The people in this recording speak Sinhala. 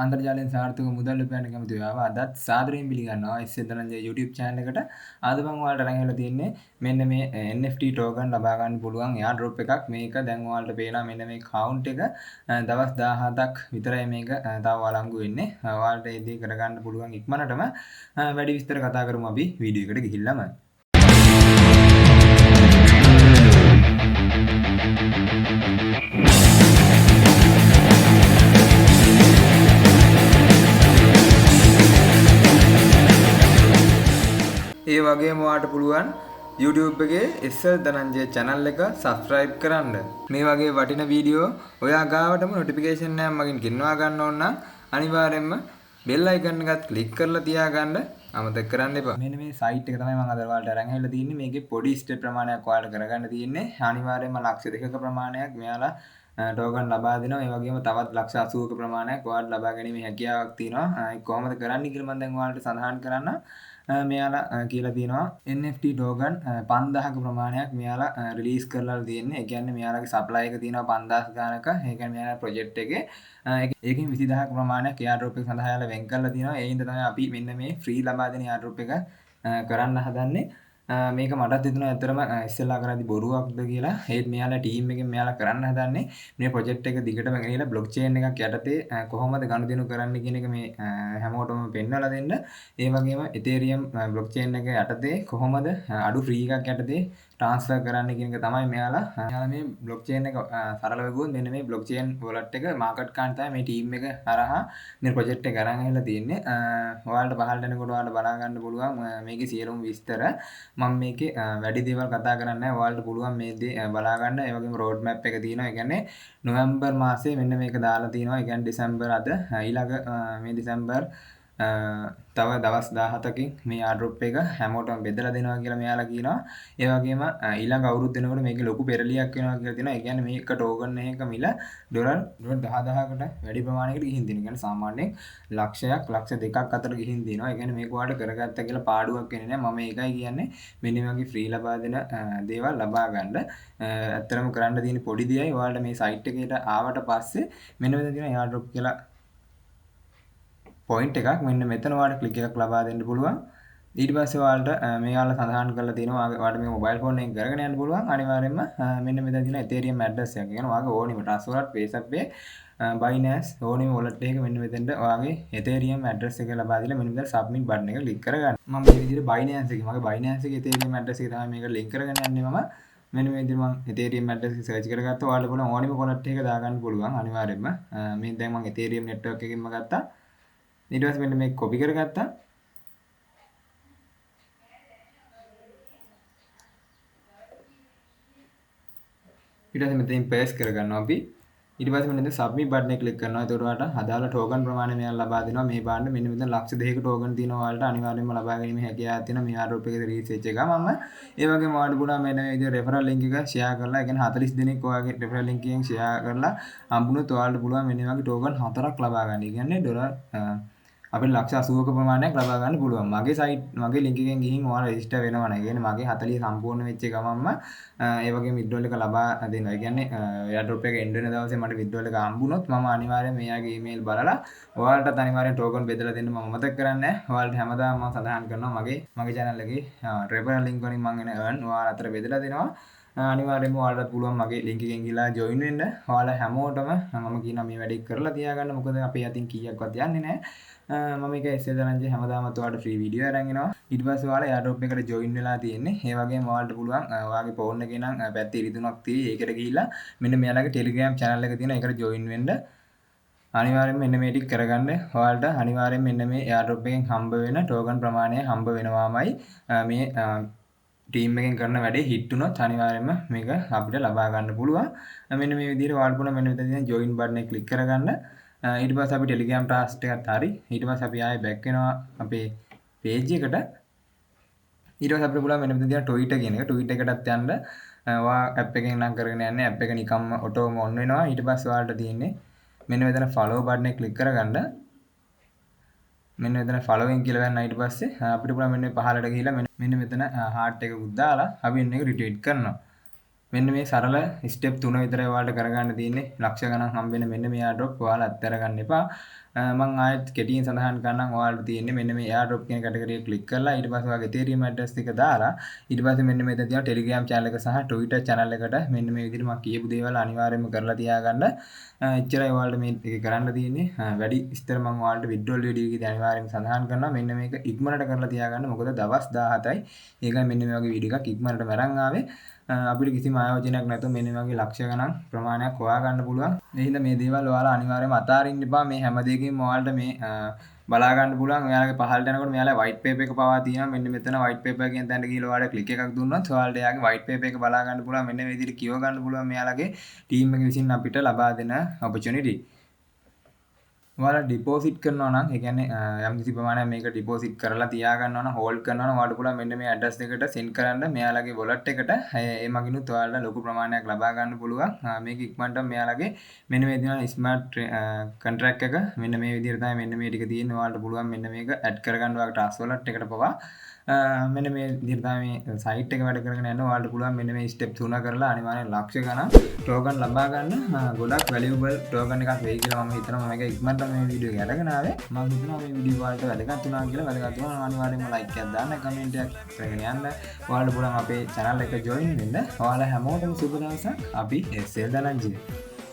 අන්තර්ජාලයෙන් සාර්ථක මුදල් උපයන්න කැමති ඔයාව අදත් සාදරයෙන් පිළිගන්නවා SLදනංජය YouTube channel එකට. අද මම ඔයාලට අරන් ඇවිල්ලා තින්නේ මෙන්න මේ NFT token ලබා ගන්න පුළුවන් AirDrop එකක්. මේක දැන් ඔයාලට පේනවා මෙන්න මේ count එක දවස් 17ක් විතරයි මේක තව වළංගු වෙන්නේ. ඔයාලට මේ දේ කරගන්න පුළුවන් ඉක්මනටම වැඩි විස්තර කතා කරමු අපි වීඩියෝ එකට ගිහිල්ලාම. ඒ වගේම ඔයාලට පුළුවන් YouTube එකේ Sldhananjaya channel එක subscribe කරන්න. මේ වගේ වටින වීඩියෝ ඔයා ගාවටම notification එකක් මගින් ගෙන්වා ගන්න ඕන නම් අනිවාර්යයෙන්ම bell icon එකත් click කරලා තියාගන්න අමතක කරන්න එපා. මෙන්න මේ site එක තමයි මම අද ඔයාලට අරන් ඇවිල්ලා තියෙන්නේ. මේකේ පොඩි step ප්‍රමාණයක් ඔයාලට කරගන්න තියෙන්නේ. අනිවාර්යයෙන්ම ලක්ෂ 2ක ප්‍රමාණයක් මෙයාලා token ලබා දෙනවා. ඒ වගේම තවත් ලක්ෂ 80ක ප්‍රමාණයක් ඔයාලට ලබා ගැනීමේ හැකියාවක් තියෙනවා. ඒක කොහොමද කරන්නේ කියලා මම දැන් ඔයාලට සඳහන් කරන්න. මෙයාලා කියලා තියෙනවා NFT token 5000ක ප්‍රමාණයක් මෙයාලා රිලීස් කරලා තියෙන්නේ. ඒ කියන්නේ මෙයාලගේ සප්ලයි එක තියෙනවා 5000 ගානක. ඒ කියන්නේ මෙයාලා ප්‍රොජෙක්ට් එකේ ඒකෙන් 20000ක ප්‍රමාණයක් AirDrop එක සඳහා යාලා වෙන් කරලා තියෙනවා. ඒ හින්දා තමයි අපි මෙන්න මේ ෆ්‍රී ලබා දෙන AirDrop එක කරන්න හදන්නේ. මේක මටත් හිතුණා ඇත්තටම ඉස්සෙල්ලා කරද්දි බොරුවක්ද කියලා. ඒත් මෙයාලා ටීම් එකෙන් මෙයාලා කරන්න හදන්නේ මේ ප්‍රොජෙක්ට් එක දිගටම ගෙනියලා බ්ලොක්චේන් එකක් යටතේ කොහොමද ගනුදෙනු කරන්න කියන එක මේ හැමෝටම පෙන්වලා දෙන්න. ඒ වගේම Ethereum බ්ලොක්චේන් එක යටතේ කොහොමද අඩු ෆ්‍රී එකක් යටතේ ට්‍රාන්ස්ෆර් කරන්න කියන එක තමයි මෙයාලා මේ බ්ලොක්චේන් එක සරලව ගියොත් මෙන්න මේ බ්ලොක්චේන් වොලට් එක මාකට් කාන් තමයි මේ ටීම් එක හරහා මේ ප්‍රොජෙක්ට් එක අරන් ඇවිල්ලා තියෙන්නේ. ඔයාලට පහළට එනකොට ඔයාලට බලා ගන්න පුළුවන් මේකේ සියලුම විස්තර. මම මේකේ වැඩි දේවල් කතා කරන්නේ නැහැ. ඔයාලට පුළුවන් මේ දේ බලා ගන්න. ඒ වගේම රෝඩ් මැප් එක තියෙනවා. ඒ කියන්නේ නොවැම්බර් මාසයේ මෙන්න මේක දාලා තියෙනවා. ඒ කියන්නේ දෙසැම්බර් අද ඊළඟ මේ දෙසැම්බර් තව දවස් 17කින් මේ AirDrop එක හැමෝටම බෙදලා දෙනවා කියලා මෙයාලා කියනවා. ඒ වගේම ඊළඟ අවුරුද්ද වෙනකොට මේකේ ලොකු පෙරලියක් වෙනවා කියලා තියෙනවා. ඒ කියන්නේ මේක ටෝකන් එකක මිල ඩොලර් 10000කට වැඩි ප්‍රමාණයකට ගිහින් තියෙනවා. ඒ කියන්නේ සාමාන්‍යයෙන් ලක්ෂයක් ලක්ෂ දෙකක් අතර ගිහින් තියෙනවා. ඒ කියන්නේ මේක ඔයාලට කරගත්තා කියලා පාඩුවක් වෙන්නේ නැහැ. මම ඒකයි කියන්නේ මෙන්න මේ වගේ ෆ්‍රී ලබා දෙන දේවල් ලබා ගන්න. ඇත්තටම කරන්න තියෙන පොඩි දෙයයි ඔයාලට මේ සයිට් එකට ආවට පස්සේ මෙන්න මෙතන තියෙන AirDrop කියලා පොයින්ට් එකක් මෙන්න මෙතන ඔයාලට ක්ලික් එකක් ලබා දෙන්න පුළුවන්. ඊට පස්සේ ඔයාලට මෙයාලා සඳහන් කරලා තියෙනවා ඔයාලට මේ මොබයිල් ෆෝන් එකෙන් කරගෙන යන්න පුළුවන්. අනිවාර්යයෙන්ම මෙන්න මෙතන තියෙන Ethereum address එක. කියන්නේ ඔයාගේ ඕනෙම transfer PaySap Binance ඕනෙම wallet එකක මෙන්න මෙතෙන්ට ඔයාගේ Ethereum address එක ලබා දීලා මෙන්න මෙතන submit button එක click කරගන්න. මම මේ විදිහට Binance එකේ මගේ Binance එකේ Ethereum address එක තමයි මේක link කරගෙන යන්නේ මම. මෙන්න මේ විදිහට මම Ethereum address එක search කරගත්තා. ඔයාලට පුළුවන් ඕනෙම wallet එකක දාගන්න පුළුවන් අනිවාර්යයෙන්ම. මේ දැන් මම Ethereum network එකකින්ම ගත්තා. ඊට පස්සේ මෙන්න මේක copy කරගත්තා. ඊට පස්සේ මෙතනින් paste කරගන්නවා අපි. ඊට පස්සේ මෙන්න submit button එක click කරනවා. එතකොට ඔයාලට අදාළ token ප්‍රමාණය මෙයාලා ලබා දෙනවා. මේ බාන්න මෙන්න මෙතන ලක්ෂ 2ක token තියෙනවා. ඔයාලට අනිවාර්යයෙන්ම ලබා ගැනීම හැකියාවක් තියෙනවා. මේ AirDrop එකේ research එක මම ඒ වගේම ඔයාලට පුළුවන් මෙන්න මේ විදිහට referral link එක share කරලා, ඒ කියන්නේ 40 දෙනෙක් ඔයාගේ referral link එකෙන් share කරලා හම්බුනොත් ඔයාලට පුළුවන් මෙන්න මේ වගේ token 4ක් ලබා ගන්න. ඒ කියන්නේ ඩොලර් අපිට ලක්ෂ 80ක ප්‍රමාණයක් ලබා ගන්න පුළුවන්. මගේ සයිට් මගේ link එකෙන් ගිහින් ඔයාලා register වෙනවා නේ. ඒ කියන්නේ මගේ 40 සම්පූර්ණ වෙච්ච ගමන්ම ඒ වගේ withdrawal එක ලබා දෙනවා. ඒ කියන්නේ AirDrop එක end වෙන දවසේ මට withdrawal එක හම්බුනොත් මම අනිවාර්යයෙන් මෙයාගේ email බලලා ඔයාලටත් අනිවාර්යෙන් token බෙදලා දෙන්න මම මතක් කරන්නේ නැහැ. ඔයාලට හැමදාම මම සඳහන් කරනවා මගේ channel එකේ referral link වලින් මම එන earn ඔයාලා අතර බෙදලා දෙනවා. අනිවාර්යයෙන්ම ඔයාලට පුළුවන් මගේ link එකෙන් ගිහලා join වෙන්න. ඔයාලා හැමෝටම මම කියනවා මේ වැඩේ කරලා තියාගන්න. මොකද අපේ අතින් කීයක්වත් යන්නේ නැහැ. මම මේක Sldhananjaya හැමදාමත් ඔයාලට ෆ්‍රී වීඩියෝ අරන් එනවා. ඊට පස්සේ ඔයාලා AirDrop එකට join වෙලා තියෙන්නේ. ඒ වගේම ඔයාලට පුළුවන් ඔයාගේ ෆෝන් එකේ නම් පැත්තේ ඉරිදුනක් තියෙයි. ඒකට ගිහිල්ලා මෙන්න මෙයාලගේ Telegram channel එක තියෙනවා. ඒකට join වෙන්න. අනිවාර්යයෙන්ම මෙන්න මේ ටික කරගන්න. ඔයාලට අනිවාර්යයෙන් මෙන්න මේ AirDrop එකෙන් හම්බ වෙන token ප්‍රමාණය හම්බ වෙනවාමයි මේ ටීම් එකෙන් කරන වැඩේ හිට් වුණොත් අනිවාර්යයෙන්ම මේක අපිට ලබා ගන්න පුළුවන්. මෙන්න මේ විදිහට ඔයාලට පුළුවන් මෙන්න මෙතන තියෙන join button එක click කරගන්න. ඊට පස්සේ අපි Telegram task එකත් හරි. ඊට පස්සේ අපි ආයෙ back වෙනවා අපේ page එකට. ඊට පස්සේ අපිට පුළුවන් මෙන්න මෙතන තියෙන Twitter කියන එක. Twitter එකටත් යන්න. ඔයා app එකෙන් නම් කරගෙන යන්නේ app එක නිකම්ම ඔටෝම on වෙනවා. ඊට පස්සේ ඔයාලට තියෙන්නේ මෙන්න මෙතන follow button එක click කරගන්න. මෙන්න මෙතන following කියලා ගන්න ඊට පස්සේ අපිට පුළුවන් මෙන්න පහළට ගිහිල්ලා මෙන්න මෙතන heart එකකුත් දාලා අපි එන්න එක retweet කරනවා. මෙන්න මේ සරල ස්ටෙප් 3 විතරයි ඔයාලට කරගන්න තියෙන්නේ. ලක්ෂ ගණන් හම්බ වෙන මෙන්න මේ airdrop ඔයාලා අත්හැර ගන්න එපා. මම ආයෙත් කෙටියෙන් සඳහන් කරනම් ඔයාලට තියෙන්නේ මෙන්න මේ airdrop කියන කැටගරිය ක්ලික් කරලා ඊට පස්සේ ඔයාගේ Ethereum address එක දාලා ඊට පස්සේ මෙන්න මෙතන තියෙනවා Telegram channel එක සහ Twitter channel එකට මෙන්න මේ විදිහට මම කියපු දේවල් අනිවාර්යයෙන්ම කරලා තියාගන්න. එච්චරයි ඔයාලට මේ එක කරන්න තියෙන්නේ. වැඩි විස්තර මම ඔයාලට withdrawal video එකේදී අනිවාර්යයෙන්ම සඳහන් කරනවා. මෙන්න මේක ඉක්මනට කරලා තියාගන්න. මොකද දවස් 17යි. ඒකයි මෙන්න මේ වගේ වීඩියෝ එකක් ඉක්මනට මරන් ආවේ. අපිට කිසිම ආයෝජනයක් නැතුව මෙන්න මේ වගේ ලක්ෂ ගණන් ප්‍රමාණයක් හොයා ගන්න පුළුවන්. ඒ හින්දා මේ දේවල් ඔයාලා අනිවාර්යයෙන්ම අතාරින්න එපා. මේ හැම දෙයකින්ම ඔයාලට මේ බලා ගන්න පුළුවන්. ඔයාලගේ පහළට යනකොට මෙයාලා white paper එක පවා තියෙනවා. මෙන්න මෙතන white paper කියන තැනට ගිහලා ඔයාලා ක්ලික් එකක් දුන්නොත් ඔයාලට එයාගේ white paper එක බලා ගන්න පුළුවන්. මෙන්න මේ විදිහට කියව ගන්න පුළුවන් මෙයාලගේ ටීම් එක විසින් අපිට ලබා දෙන opportunity. ඔයාලා ඩිපොසිට් කරනවා නම් ඒ කියන්නේ යම් කිසි ප්‍රමාණයක් මේක ඩිපොසිට් කරලා තියා ගන්නවා නම් හෝල්ඩ් කරනවා නම් ඔයාලට පුළුවන් මෙන්න මේ ඇඩ්‍රස් එකට සෙන්ඩ් කරන්න මෙයාලගේ wallet එකට ඒ මගිනුත් ඔයාලට ලොකු ප්‍රමාණයක් ලබා ගන්න පුළුවන්. මේක ඉක්මනට මෙයාලගේ මෙන්න මේ දින ස්මාර්ට් කොන්ට්‍රැක්ට් එක මෙන්න මේ විදිහට තමයි මෙන්න මේ ටික තියෙන්නේ. ඔයාලට පුළුවන් මෙන්න මේක ඇඩ් කරගන්න ඔයාගේ ට්‍රස්ට් wallet එකට පවා මෙන්න මේ විදිහට තමයි මේ සයිට් එක වැඩ කරගෙන යනවා. ඔයාලට පුළුවන් මෙන්න මේ ස්ටෙප් 3 කරලා අනිවාර්යෙන් ලක්ෂ ගණන් ටෝකන් ලබා ගන්න. ගොඩක් වැලියබල් ටෝකන් එකක් වෙයි කියලා මම හිතනවා. මේක ඉක්මනට මේ වීඩියෝ එක අරගෙන ආවේ. මම හිතනවා මේ වීඩියෝ වලට වැදගත් වුණා කියලා. වැදගත් වුණා නම් අනිවාර්යෙන්ම ලයික් එකක් දාන්න, කමෙන්ට් එකක් කරගෙන යන්න. ඔයාලට පුළුවන් අපේ channel එක join වෙන්න. ඔයාලා හැමෝටම සුබ දවසක්. අපි SL ධනංජය.